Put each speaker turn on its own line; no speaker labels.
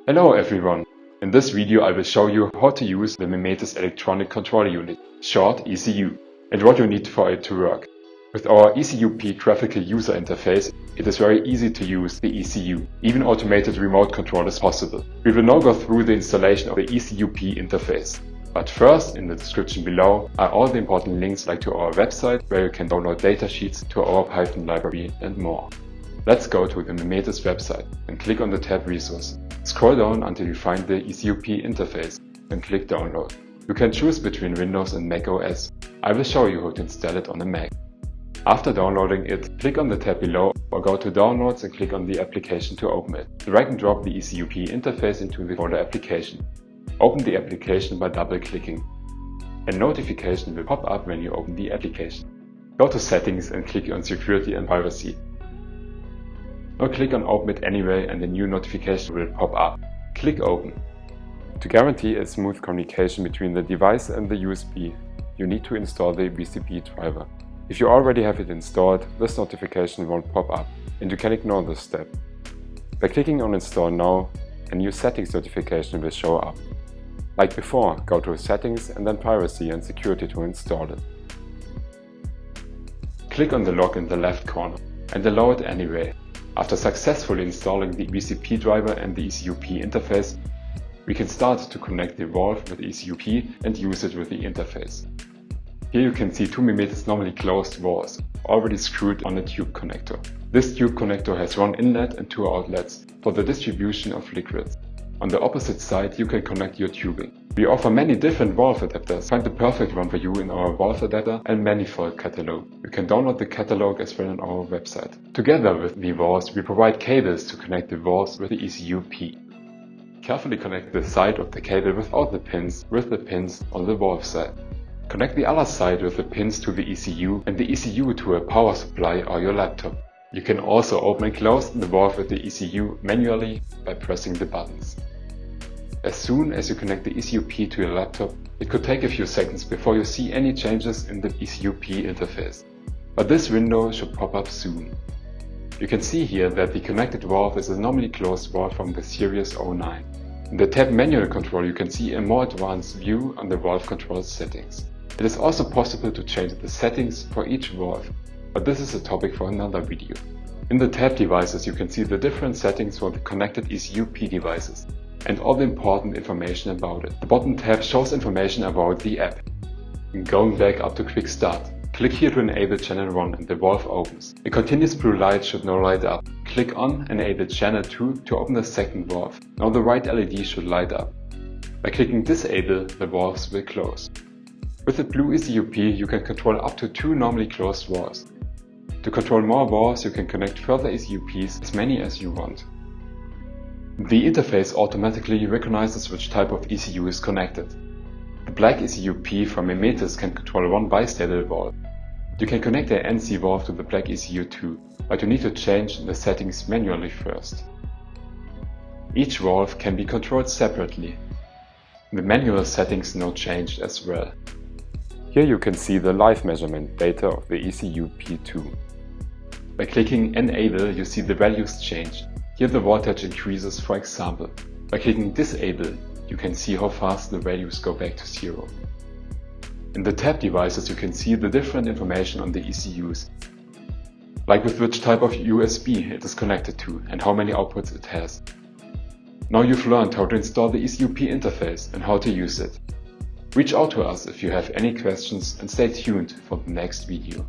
Hello everyone! In this video I will show you how to use the Memetis electronic control unit, short ECU, and what you need for it to work. With our ECU-P graphical user interface, it is very easy to use the ECU. Even automated remote control is possible. We will now go through the installation of the ECU-P interface. But first, in the description below are all the important links like to our website, where you can download datasheets to our Python library and more. Let's go to the Memetis website and click on the tab Resource. Scroll down until you find the ECU-P interface and click Download. You can choose between Windows and Mac OS. I will show you how to install it on a Mac. After downloading it, click on the tab below or go to Downloads and click on the application to open it. Drag and drop the ECU-P interface into the folder application. Open the application by double-clicking. A notification will pop up when you open the application. Go to Settings and click on Security and Privacy. Now click on Open it anyway and a new notification will pop up. Click Open. To guarantee a smooth communication between the device and the USB, you need to install the BCP driver. If you already have it installed, this notification won't pop up and you can ignore this step. By clicking on Install Now, a new settings notification will show up. Like before, go to Settings and then Privacy and Security to install it. Click on the lock in the left corner and allow it anyway. After successfully installing the BCP driver and the ECU-P interface, we can start to connect the revolve with ECU-P and use it with the interface. Here you can see two Memetis normally closed valves, already screwed on a tube connector. This tube connector has one inlet and two outlets for the distribution of liquids. On the opposite side you can connect your tubing. We offer many different valve adapters. Find the perfect one for you in our valve adapter and manifold catalog. You can download the catalog as well on our website. Together with the valves, we provide cables to connect the valves with the ECU-P. Carefully connect the side of the cable without the pins with the pins on the valve side. Connect the other side with the pins to the ECU and the ECU to a power supply or your laptop. You can also open and close the valve with the ECU manually by pressing the buttons. As soon as you connect the ECU-P to your laptop, it could take a few seconds before you see any changes in the ECU-P interface. But this window should pop up soon. You can see here that the connected valve is a normally closed valve from the series 09. In the tab Manual Control you can see a more advanced view on the valve control settings. It is also possible to change the settings for each valve, but this is a topic for another video. In the tab Devices you can see the different settings for the connected ECU-P devices and all the important information about it. The bottom tab shows information about the app. Going back up to Quick Start, click here to enable channel 1 and the valve opens. A continuous blue light should now light up. Click on Enable channel 2 to open the second valve. Now the white LED should light up. By clicking Disable, the valves will close. With the blue ECU-P you can control up to 2 normally closed valves. To control more valves you can connect further ECU-Ps, as many as you want. The interface automatically recognizes which type of ECU is connected. The black ECU-P from Memetis can control one bistable valve. You can connect the NC valve to the black ECU too, but you need to change the settings manually first. Each valve can be controlled separately. The manual settings now changed as well. Here you can see the live measurement data of the ECU-P2. By clicking Enable you see the values change. Here the voltage increases, for example. By clicking Disable, you can see how fast the values go back to zero. In the tab Devices you can see the different information on the ECUs, like with which type of USB it is connected to and how many outputs it has. Now you've learned how to install the ECU-P interface and how to use it. Reach out to us if you have any questions and stay tuned for the next video.